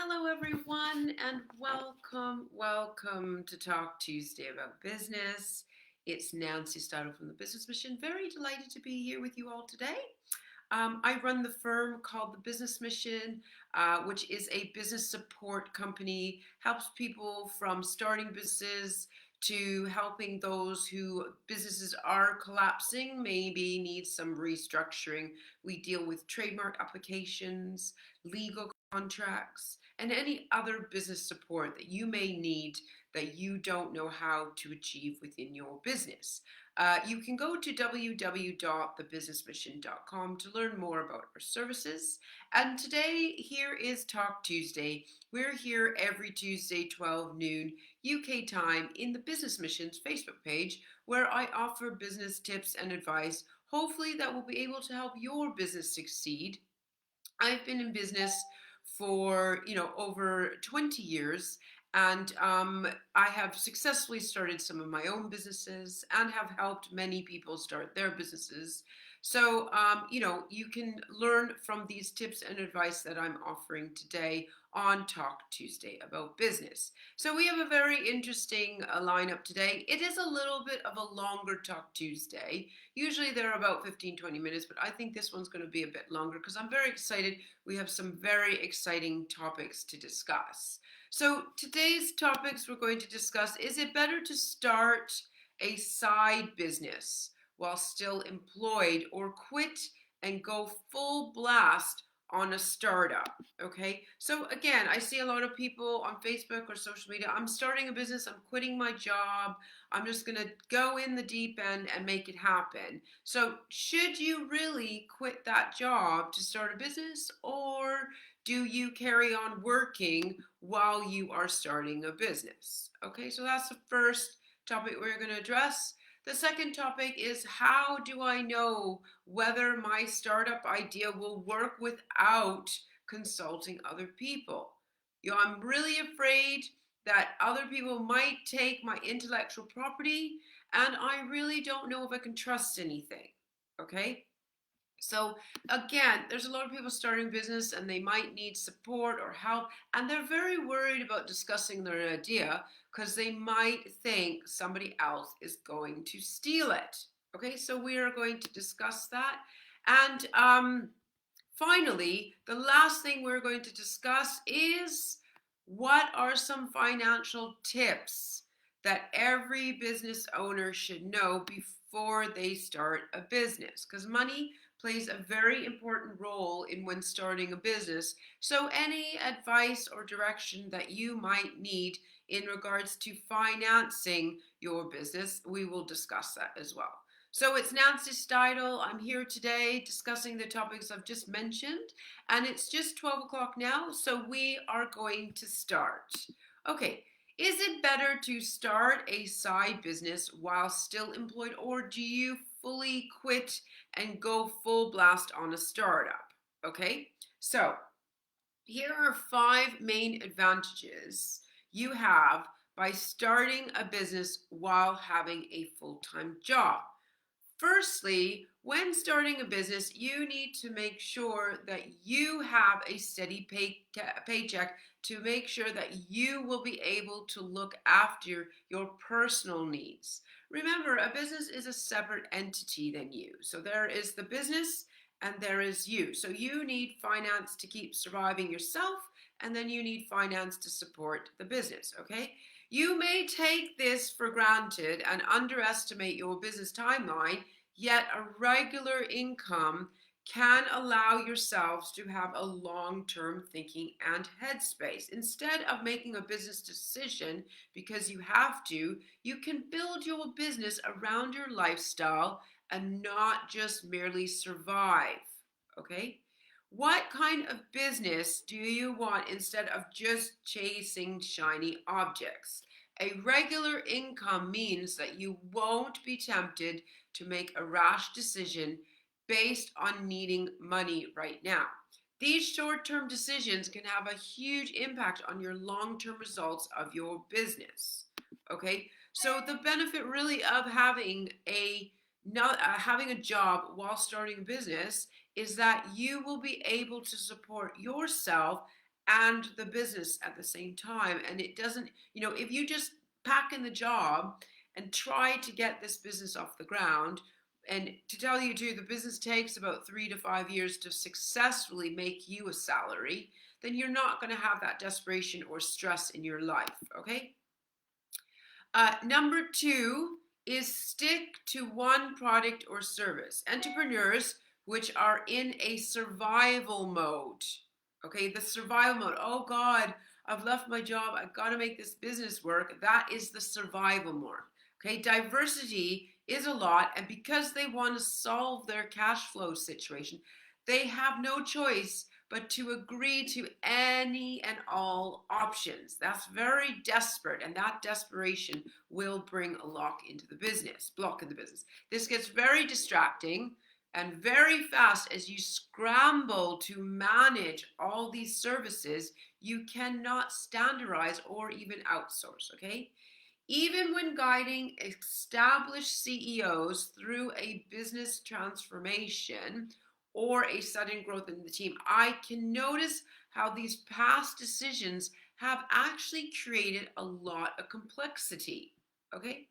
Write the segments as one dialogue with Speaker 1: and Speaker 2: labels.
Speaker 1: Hello, everyone, and welcome to Talk Tuesday about business. It's Nancy Stidle from the Business Mission. Very delighted to be here with you all today. I run the firm called the Business Mission, which is a business support company, helps people from starting businesses to helping those who businesses are collapsing, maybe need some restructuring. We deal with trademark applications, legal contracts, and any other business support that you may need that you don't know how to achieve within your business. You can go to www.thebusinessmission.com to learn more about our services. And today, here is Talk Tuesday. We're here every Tuesday, 12 noon UK time, in the Business Mission's Facebook page, where I offer business tips and advice, hopefully, that will be able to help your business succeed. I've been in business for over 20 years, and I have successfully started some of my own businesses and have helped many people start their businesses. So you can learn from these tips and advice that I'm offering today on Talk Tuesday about business. So we have a very interesting lineup today. It is a little bit of a longer Talk Tuesday. Usually they're about 15-20 minutes, but I think this one's going to be a bit longer because I'm very excited. We have some very exciting topics to discuss. So today's topics we're going to discuss: is it better to start a side business while still employed, or quit and go full blast on a startup? Okay, so again, I see a lot of people on Facebook or social media: I'm starting a business, I'm quitting my job, I'm just going to go in the deep end and make it happen. So should you really quit that job to start a business, or do you carry on working while you are starting a business? Okay, so that's the first topic we're going to address. The second topic is: how do I know whether my startup idea will work without consulting other people? I'm really afraid that other people might take my intellectual property, and I really don't know if I can trust anything. Okay? So again, there's a lot of people starting business and they might need support or help, and they're very worried about discussing their idea because they might think somebody else is going to steal it. Okay, so we are going to discuss that. And finally, the last thing we're going to discuss is: what are some financial tips that every business owner should know before they start a business? Because money plays a very important role in when starting a business. So any advice or direction that you might need in regards to financing your business, we will discuss that as well. So it's Nancy Stidle. I'm here today discussing the topics I've just mentioned, and it's just 12 o'clock now, so we are going to start. Okay, is it better to start a side business while still employed, or do you fully quit and go full blast on a startup? Okay, so here are 5 main advantages you have by starting a business while having a full-time job. Firstly, when starting a business, you need to make sure that you have a steady paycheck to make sure that you will be able to look after your personal needs. Remember, a business is a separate entity than you. So there is the business and there is you. So you need finance to keep surviving yourself, and then you need finance to support the business, okay? You may take this for granted and underestimate your business timeline, yet a regular income can allow yourselves to have a long-term thinking and headspace. Instead of making a business decision because you have to, you can build your business around your lifestyle and not just merely survive. Okay? What kind of business do you want instead of just chasing shiny objects? A regular income means that you won't be tempted to make a rash decision based on needing money right now. These short-term decisions can have a huge impact on your long-term results of your business. Okay, so the benefit really of having a job while starting a business is that you will be able to support yourself and the business at the same time. And it doesn't, if you just pack in the job and try to get this business off the ground, and to tell you too, the business takes about 3 to 5 years to successfully make you a salary, then you're not going to have that desperation or stress in your life. Okay. Number two is stick to one product or service. Entrepreneurs, which are in a survival mode, okay, the survival mode. Oh God, I've left my job. I've got to make this business work. That is the survival mode. Okay, diversity is a lot, and because they want to solve their cash flow situation, they have no choice but to agree to any and all options. That's very desperate, and that desperation will bring a block in the business. This gets very distracting and very fast as you scramble to manage all these services. You cannot standardize or even outsource, okay? Even when guiding established CEOs through a business transformation or a sudden growth in the team, I can notice how these past decisions have actually created a lot of complexity. Okay?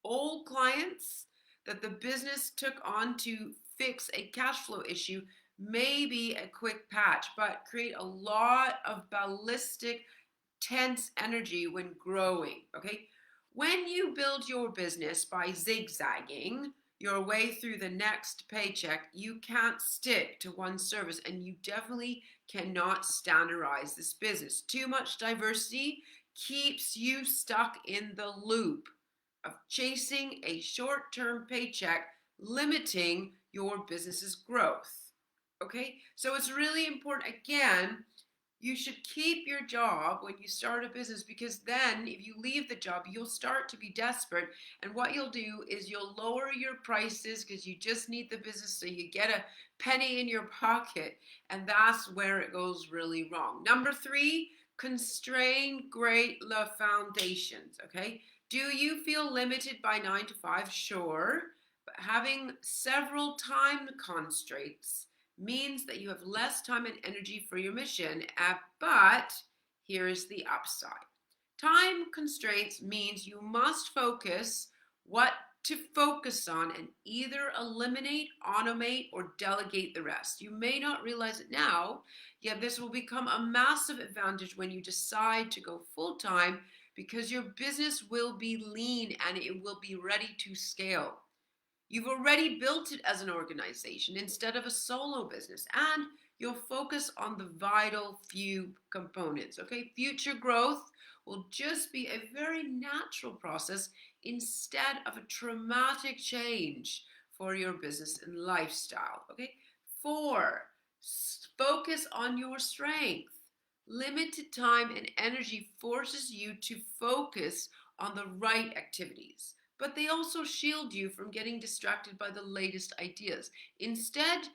Speaker 1: Old clients that the business took on to fix a cash flow issue may be a quick patch, but create a lot of ballistic, tense energy when growing. Okay? When you build your business by zigzagging your way through the next paycheck, you can't stick to one service, and you definitely cannot standardize this business. Too much diversity keeps you stuck in the loop of chasing a short-term paycheck, limiting your business's growth. Okay, so it's really important, again, you should keep your job when you start a business, because then if you leave the job, you'll start to be desperate. And what you'll do is you'll lower your prices because you just need the business so you get a penny in your pocket. And that's where it goes really wrong. Number three, constrain great love foundations. Okay. Do you feel limited by 9 to 5? Sure. But having several time constraints means that you have less time and energy for your mission. But here is the upside. Time constraints means you must focus what to focus on and either eliminate, automate, or delegate the rest. You may not realize it now, yet this will become a massive advantage when you decide to go full time, because your business will be lean and it will be ready to scale. You've already built it as an organization instead of a solo business, and you'll focus on the vital few components. Okay, future growth will just be a very natural process instead of a traumatic change for your business and lifestyle. Okay, four, focus on your strength. Limited time and energy forces you to focus on the right activities, but they also shield you from getting distracted by the latest ideas. Instead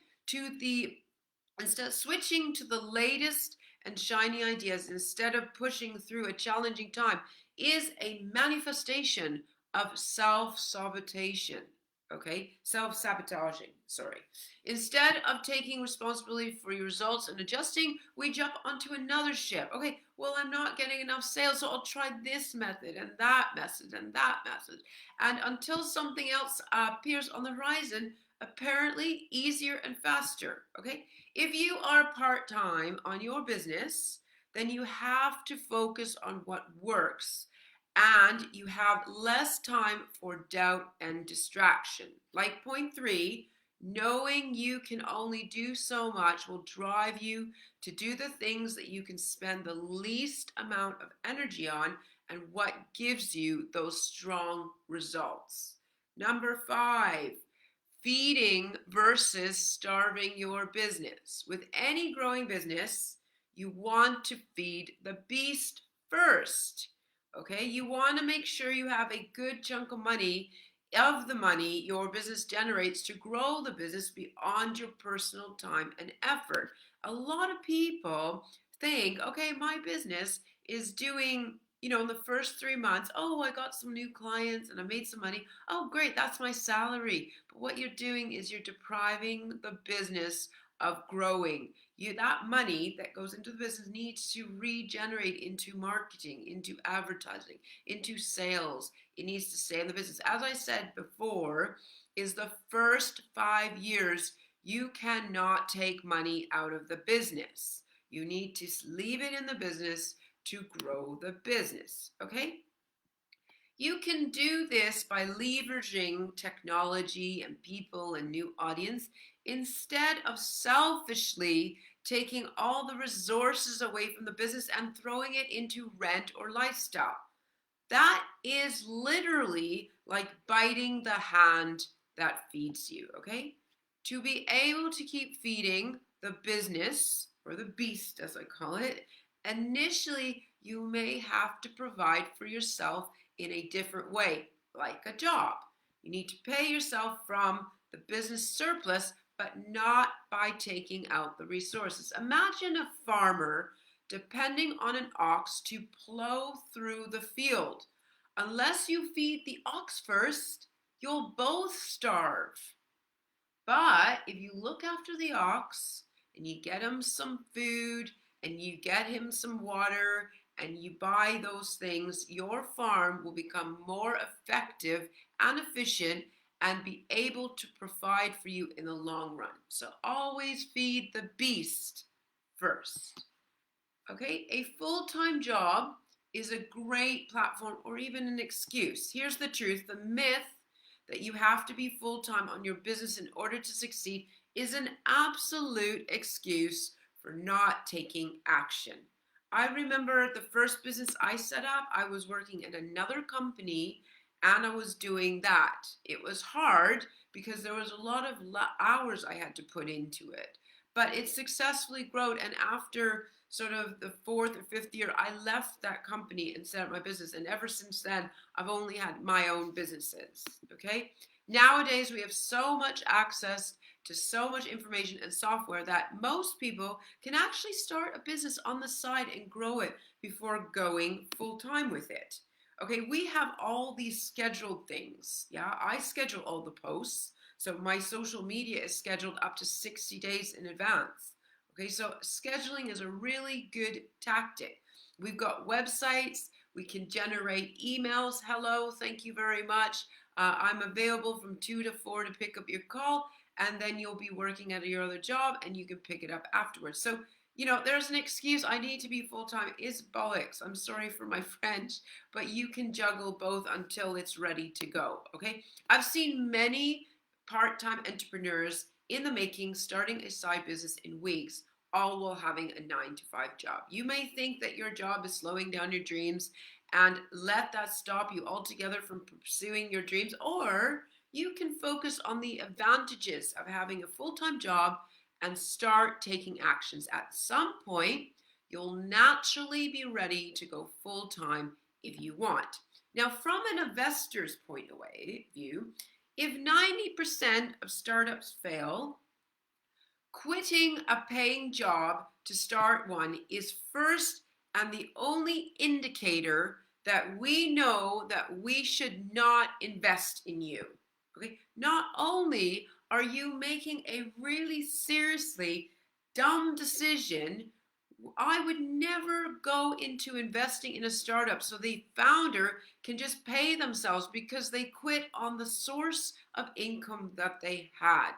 Speaker 1: switching to the latest and shiny ideas instead of pushing through a challenging time is a manifestation of self-sabotaging. Okay, self-sabotaging, sorry. Instead of taking responsibility for your results and adjusting, we jump onto another ship. Okay, well, I'm not getting enough sales, so I'll try this method and that method and that method. And until something else appears on the horizon, apparently easier and faster. Okay, if you are part-time on your business, then you have to focus on what works, and you have less time for doubt and distraction. Like point three, knowing you can only do so much will drive you to do the things that you can spend the least amount of energy on and what gives you those strong results. Number five, feeding versus starving your business. With any growing business, you want to feed the beast first. Okay, you want to make sure you have a good chunk of money, of the money your business generates, to grow the business beyond your personal time and effort. A lot of people think, okay, my business is doing, in the first 3 months, oh, I got some new clients and I made some money. Oh, great, that's my salary. But what you're doing is you're depriving the business of growing. That money that goes into the business needs to regenerate into marketing, into advertising, into sales. It needs to stay in the business. As I said before, is the first 5 years you cannot take money out of the business. You need to leave it in the business to grow the business. Okay? You can do this by leveraging technology and people and new audience instead of selfishly taking all the resources away from the business and throwing it into rent or lifestyle. That is literally like biting the hand that feeds you, okay? To be able to keep feeding the business, or the beast as I call it, initially you may have to provide for yourself in a different way, like a job. You need to pay yourself from the business surplus, but not by taking out the resources. Imagine a farmer depending on an ox to plow through the field. Unless you feed the ox first, you'll both starve. But if you look after the ox and you get him some food and you get him some water and you buy those things, your farm will become more effective and efficient and be able to provide for you in the long run. So always feed the beast first. Okay, a full-time job is a great platform or even an excuse. Here's the truth. The myth that you have to be full-time on your business in order to succeed is an absolute excuse for not taking action. I remember the first business I set up, I was working at another company and I was doing that. It was hard because there was a lot of hours I had to put into it, but it successfully grew. And after sort of the fourth or fifth year, I left that company and set up my business. And ever since then, I've only had my own businesses. Okay. Nowadays, we have so much access to so much information and software that most people can actually start a business on the side and grow it before going full time with it. Okay, we have all these scheduled things. Yeah, I schedule all the posts. So my social media is scheduled up to 60 days in advance. Okay, so scheduling is a really good tactic. We've got websites. We can generate emails. Hello, thank you very much. I'm available from 2 to 4 to pick up your call, and then you'll be working at your other job and you can pick it up afterwards. So, there's an excuse, I need to be full-time, is bollocks. I'm sorry for my French, but you can juggle both until it's ready to go, okay? I've seen many part-time entrepreneurs in the making starting a side business in weeks, all while having a 9-to-5 job. You may think that your job is slowing down your dreams, and let that stop you altogether from pursuing your dreams, or you can focus on the advantages of having a full-time job and start taking actions. At some point, you'll naturally be ready to go full-time if you want. Now, from an investor's point of view, if 90% of startups fail, quitting a paying job to start one is first and the only indicator that we know that we should not invest in you. Okay? Not only are you making a really seriously dumb decision, I would never go into investing in a startup so the founder can just pay themselves because they quit on the source of income that they had.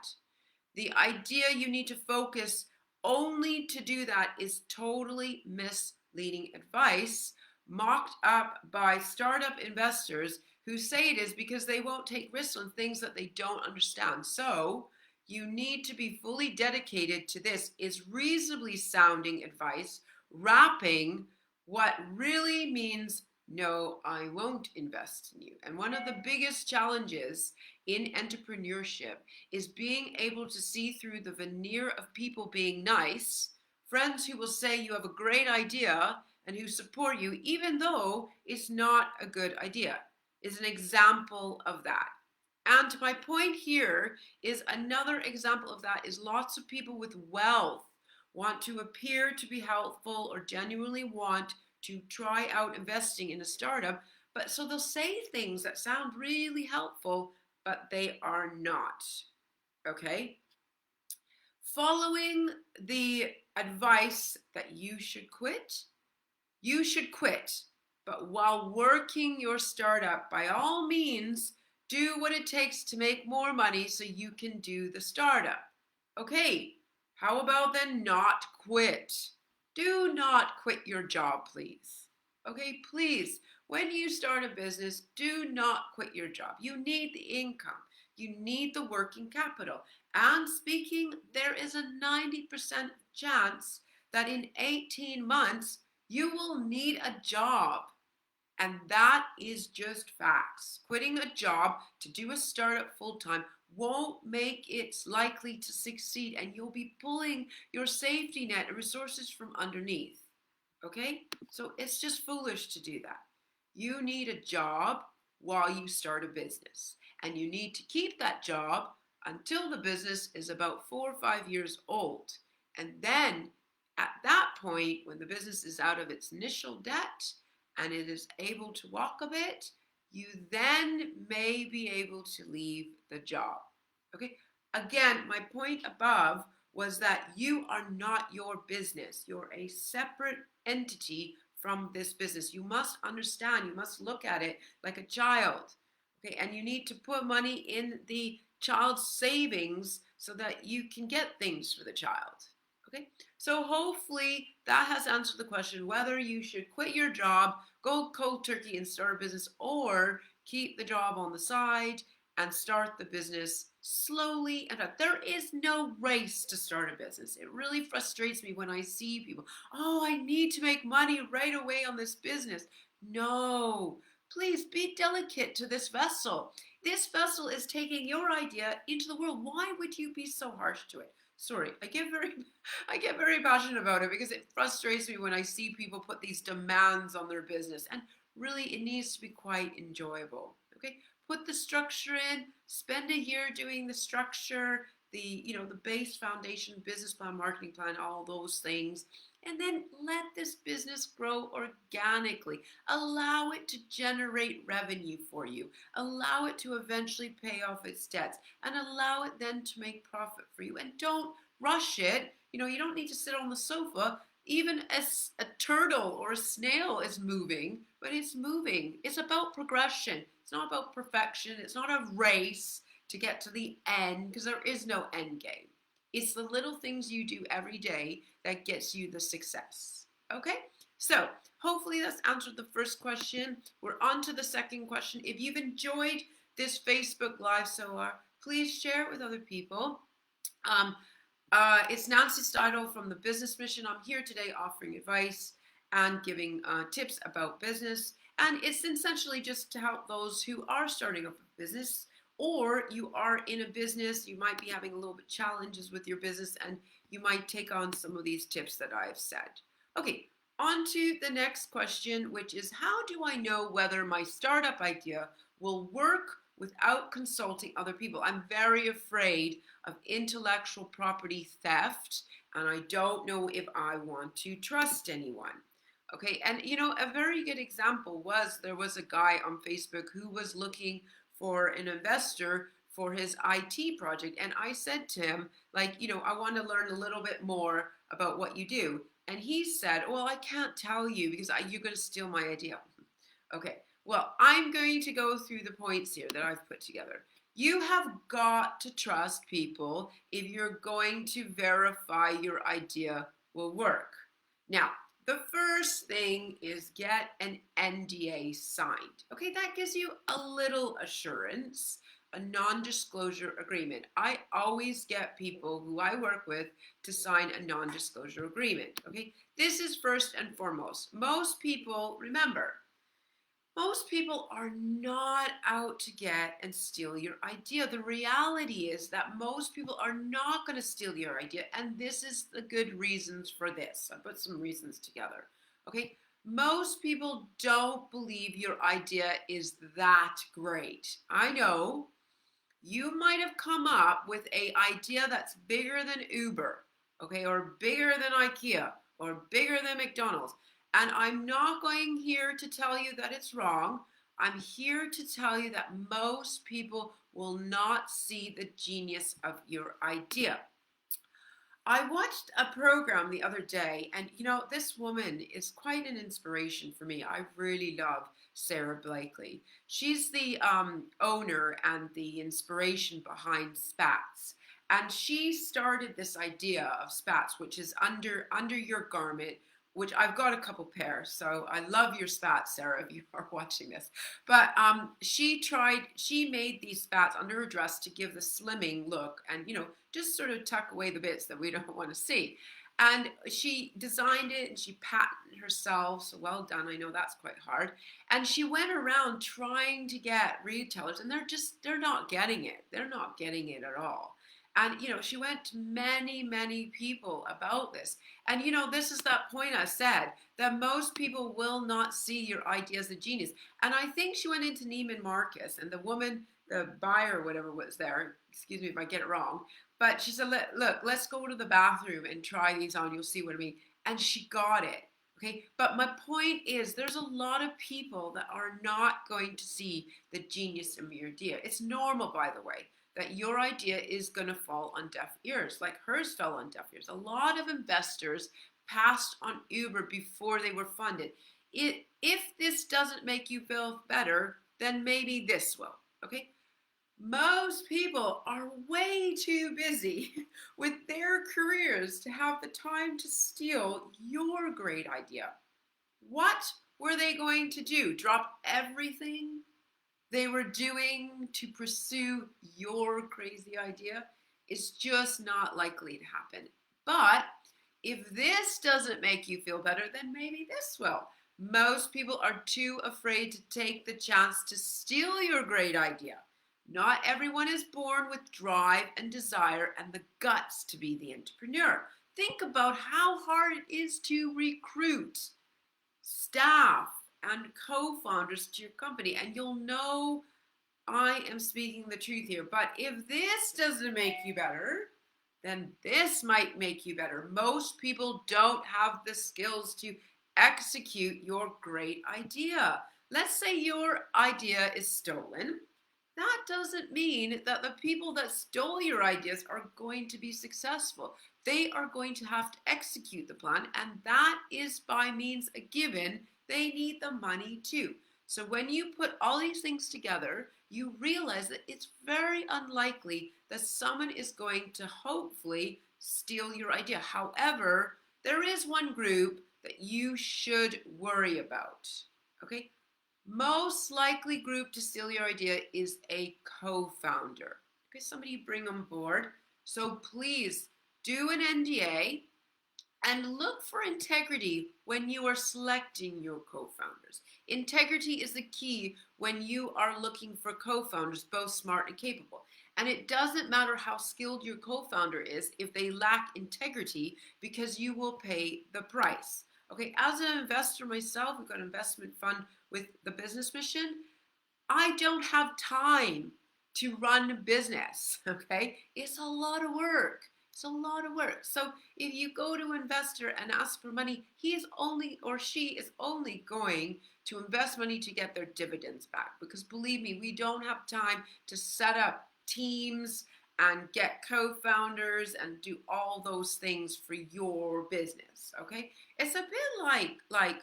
Speaker 1: The idea you need to focus only to do that is totally misleading advice, mocked up by startup investors who say it is because they won't take risks on things that they don't understand. So you need to be fully dedicated to this is reasonably sounding advice, wrapping what really means no, I won't invest in you. And one of the biggest challenges in entrepreneurship is being able to see through the veneer of people being nice, friends who will say you have a great idea and who support you even though it's not a good idea, is an example of that. And my point here is another example of that is lots of people with wealth want to appear to be helpful or genuinely want to try out investing in a startup, but so they'll say things that sound really helpful, but they are not. Okay? Following the advice that you should quit. But while working your startup, by all means, do what it takes to make more money so you can do the startup. Okay, how about then not quit? Do not quit your job, please. Okay, please. When you start a business, do not quit your job. You need the income. You need the working capital. And speaking, there is a 90% chance that in 18 months, you will need a job. And that is just facts. Quitting a job to do a startup full time won't make it likely to succeed, and you'll be pulling your safety net and resources from underneath. Okay? So it's just foolish to do that. You need a job while you start a business, and you need to keep that job until the business is about 4 or 5 years old. And then at that point, when the business is out of its initial debt and it is able to walk a bit, you then may be able to leave the job. Okay? Again, my point above was that you are not your business. You're a separate entity from this business. You must understand, you must look at it like a child. Okay, and you need to put money in the child's savings so that you can get things for the child. Okay, so hopefully that has answered the question whether you should quit your job, go cold turkey and start a business, or keep the job on the side and start the business slowly. And there is no race to start a business. It really frustrates me when I see people, oh, I need to make money right away on this business. No, please be delicate to this vessel. This vessel is taking your idea into the world. Why would you be so harsh to it? Sorry, I get very passionate about it because it frustrates me when I see people put these demands on their business, and really it needs to be quite enjoyable. Okay, put the structure in, spend a year doing the structure, the base foundation, business plan, marketing plan, all those things, and then let this business grow organically. Allow it to generate revenue for you. Allow it to eventually pay off its debts, and allow it then to make profit for you. And don't rush it. You don't need to sit on the sofa. Even as a turtle or a snail is moving, but it's moving. It's about progression. It's not about perfection. It's not a race to get to the end, because there is no end game. It's the little things you do every day that gets you the success. Okay? So hopefully that's answered the first question. We're on to the second question. If you've enjoyed this Facebook Live so far, please share it with other people. It's Nancy Steidel from the Business Mission. I'm here today offering advice and giving tips about business. And it's essentially just to help those who are starting up a business, or you are in a business, you might be having a little bit challenges with your business, and you might take on some of these tips that I've said. Okay, on to the next question, which is, how do I know whether my startup idea will work without consulting other people? I'm very afraid of intellectual property theft, and I don't know if I want to trust anyone. Okay, and a very good example was there was a guy on Facebook who was looking for an investor for his IT project. And I said to him, I want to learn a little bit more about what you do. And he said, well, I can't tell you because you're going to steal my idea. Okay, well, I'm going to go through the points here that I've put together. You have got to trust people if you're going to verify your idea will work. Now, the first thing is get an NDA signed. Okay, that gives you a little assurance, a non-disclosure agreement. I always get people who I work with to sign a non-disclosure agreement. Okay, this is first and foremost. Most people are not out to get and steal your idea. The reality is that most people are not going to steal your idea, and this is the good reasons for this. I put some reasons together. Okay, most people don't believe your idea is that great. I know you might have come up with an idea that's bigger than Uber, okay, or bigger than IKEA, or bigger than McDonald's. And I'm not going here to tell you that it's wrong. I'm here to tell you that most people will not see the genius of your idea. I watched a program the other day, and this woman is quite an inspiration for me. I really love Sarah Blakely. She's the owner and the inspiration behind Spats. And she started this idea of Spats, which is under your garment, which I've got a couple pairs. So I love your Spats, Sarah, if you are watching this. But she made these spats under her dress to give the slimming look and, just sort of tuck away the bits that we don't want to see. And she designed it and she patented herself. So well done. I know that's quite hard. And she went around trying to get retailers, and they're not getting it. They're not getting it at all. And, she went to many, many people about this. And, this is that point I said that most people will not see your idea as a genius. And I think she went into Neiman Marcus, and the woman, the buyer, or whatever was there, excuse me if I get it wrong, but she said, look, let's go to the bathroom and try these on. You'll see what I mean. And she got it. Okay. But my point is, there's a lot of people that are not going to see the genius in your idea. It's normal, by the way, that your idea is going to fall on deaf ears, like hers fell on deaf ears. A lot of investors passed on Uber before they were funded. If this doesn't make you feel better, then maybe this will. Okay. Most people are way too busy with their careers to have the time to steal your great idea. What were they going to do? Drop everything they were doing to pursue your crazy idea? It's just not likely to happen. But if this doesn't make you feel better, then maybe this will. Most people are too afraid to take the chance to steal your great idea. Not everyone is born with drive and desire and the guts to be the entrepreneur. Think about how hard it is to recruit staff and co-founders to your company, and you'll know I am speaking the truth here. But if this doesn't make you better, then this might make you better. Most people don't have the skills to execute your great idea. Let's say your idea is stolen. That doesn't mean that the people that stole your ideas are going to be successful. They are going to have to execute the plan, and that is by means a given. They need the money too. So when you put all these things together, you realize that it's very unlikely that someone is going to hopefully steal your idea. However, there is one group that you should worry about. Okay? Most likely group to steal your idea is a co-founder. Okay, somebody you bring on board. So please do an NDA and look for integrity when you are selecting your co-founders. Integrity is the key when you are looking for co-founders, both smart and capable. And it doesn't matter how skilled your co-founder is if they lack integrity, because you will pay the price. Okay, as an investor myself, we've got an investment fund with the business mission. I don't have time to run a business, okay? It's a lot of work. It's a lot of work. So if you go to an investor and ask for money, he is only, or she is only going to invest money to get their dividends back. Because believe me, we don't have time to set up teams and get co-founders and do all those things for your business, okay? It's a bit like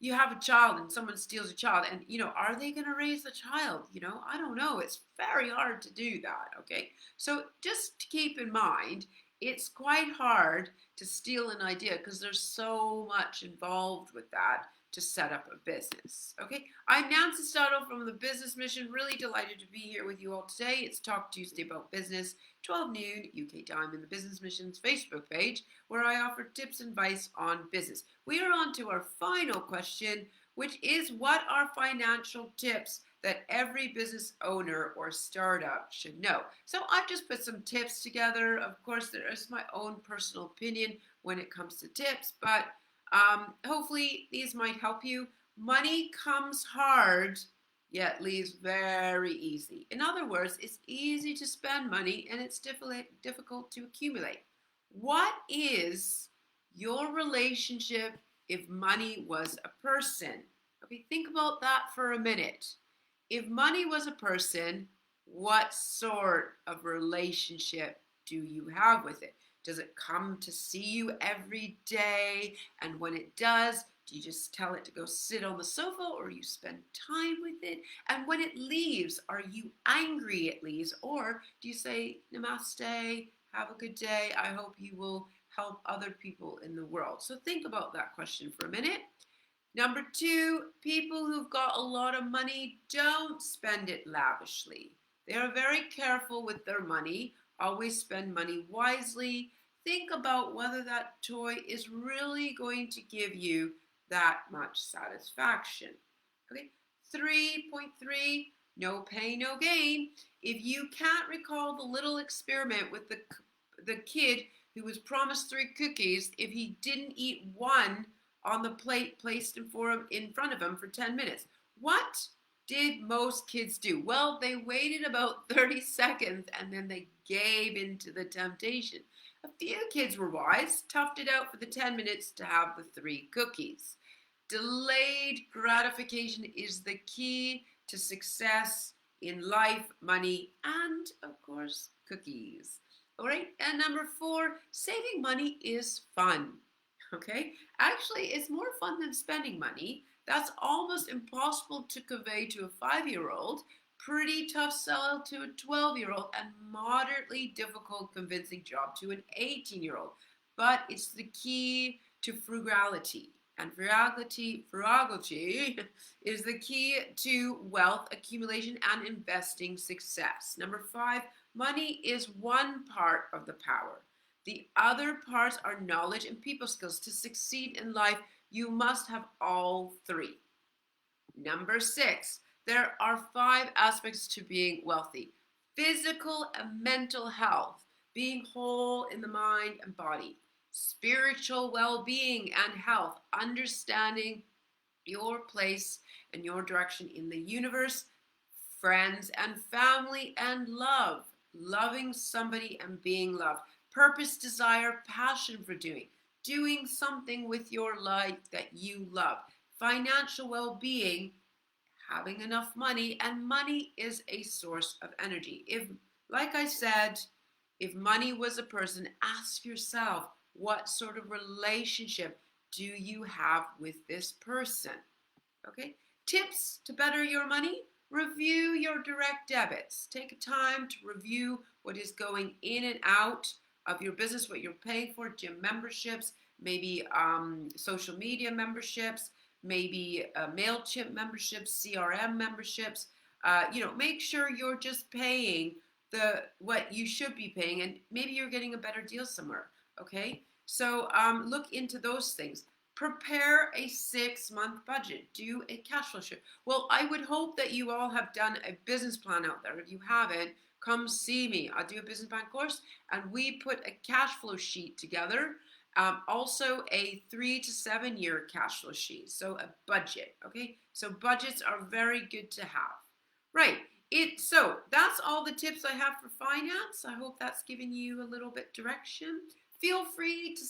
Speaker 1: you have a child and someone steals a child, and are they going to raise the child? I don't know. It's very hard to do that, okay? So just keep in mind, it's quite hard to steal an idea because there's so much involved with that to set up a business. Okay, I'm Nancy Stottle from the Business Mission. Really delighted to be here with you all today. It's Talk Tuesday about business, 12 noon UK time, in the Business Mission's Facebook page, where I offer tips and advice on business. We are on to our final question, which is, what are financial tips that every business owner or startup should know? So I've just put some tips together. Of course, there is my own personal opinion when it comes to tips, but hopefully these might help you. Money comes hard, yet leaves very easy. In other words, it's easy to spend money and it's difficult to accumulate. What is your relationship if money was a person? Okay, think about that for a minute. If money was a person, what sort of relationship do you have with it? Does it come to see you every day? And when it does, do you just tell it to go sit on the sofa, or you spend time with it? And when it leaves, are you angry it leaves, or do you say, namaste, have a good day, I hope you will help other people in the world? So think about that question for a minute. Number two, people who've got a lot of money don't spend it lavishly. They are very careful with their money, always spend money wisely. Think about whether that toy is really going to give you that much satisfaction. Okay, 3.3, no pain, no gain. If you can't recall the little experiment with the kid who was promised 3 cookies, if he didn't eat one on the plate placed in front of him for 10 minutes. What did most kids do? Well, they waited about 30 seconds and then they gave into the temptation. A few kids were wise, toughed it out for the 10 minutes to have the 3 cookies. Delayed gratification is the key to success in life, money, and of course, cookies. All right, and number 4, saving money is fun. Okay, actually, it's more fun than spending money. That's almost impossible to convey to a 5-year-old, pretty tough sell to a 12-year-old, and moderately difficult convincing job to an 18-year-old. But it's the key to frugality. And frugality is the key to wealth accumulation and investing success. Number 5, money is one part of the power. The other parts are knowledge and people skills. To succeed in life, you must have all 3. Number 6, there are 5 aspects to being wealthy: physical and mental health, being whole in the mind and body; spiritual well-being and health, understanding your place and your direction in the universe; friends and family and love, loving somebody and being loved; purpose, desire, passion for doing something with your life that you love; financial well-being, having enough money, and money is a source of energy. If, like I said, if money was a person, ask yourself, what sort of relationship do you have with this person? Okay, tips to better your money: review your direct debits. Take time to review what is going in and out of your business, what you're paying for, gym memberships, maybe social media memberships, maybe MailChimp memberships, CRM memberships. Make sure you're just paying what you should be paying, and maybe you're getting a better deal somewhere. Okay, so look into those things. Prepare a 6-month budget. Do a cash flow sheet. Well, I would hope that you all have done a business plan out there. If you haven't, come see me. I do a business plan course, and we put a cash flow sheet together. Also a 3 to 7 year cash flow sheet. So a budget. Okay. So budgets are very good to have. Right. So that's all the tips I have for finance. I hope that's given you a little bit direction. Feel free to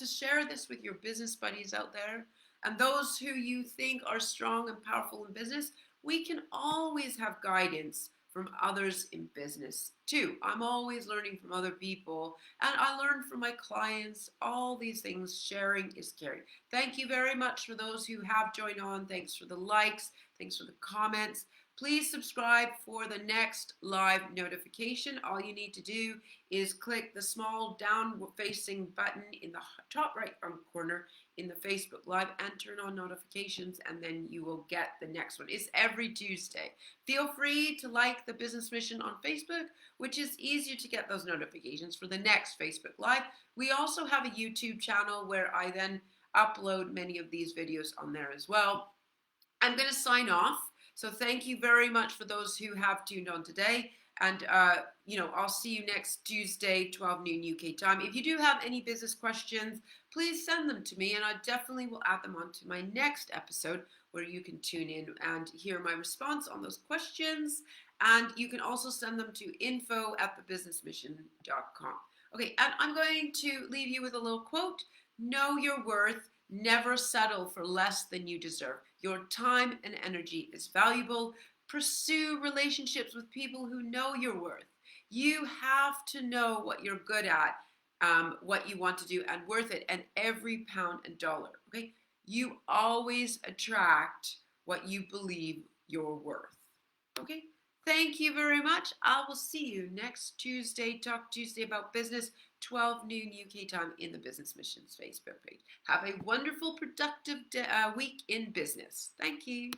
Speaker 1: share this with your business buddies out there, and those who you think are strong and powerful in business. We can always have guidance from others in business too. I'm always learning from other people, and I learn from my clients. All these things, sharing is caring. Thank you very much for those who have joined on. Thanks for the likes. Thanks for the comments. Please subscribe for the next live notification. All you need to do is click the small down-facing button in the top right corner in the Facebook Live and turn on notifications, and then you will get the next one. It's every Tuesday. Feel free to like the Business Mission on Facebook, which is easier to get those notifications for the next Facebook Live. We also have a YouTube channel where I then upload many of these videos on there as well. I'm going to sign off. So thank you very much for those who have tuned on today. And, I'll see you next Tuesday, 12 noon UK time. If you do have any business questions, please send them to me, and I definitely will add them onto my next episode where you can tune in and hear my response on those questions. And you can also send them to info@thebusinessmission.com. Okay, and I'm going to leave you with a little quote. Know your worth. Never settle for less than you deserve. Your time and energy is valuable. Pursue relationships with people who know your worth. You have to know what you're good at what you want to do and worth it, and every pound and dollar. Okay, you always attract what you believe you're worth. Okay, thank you very much. I will see you next Tuesday, Talk Tuesday about business, 12 noon UK time in the Business Missions Facebook page. Have a wonderful, productive week in business. Thank you.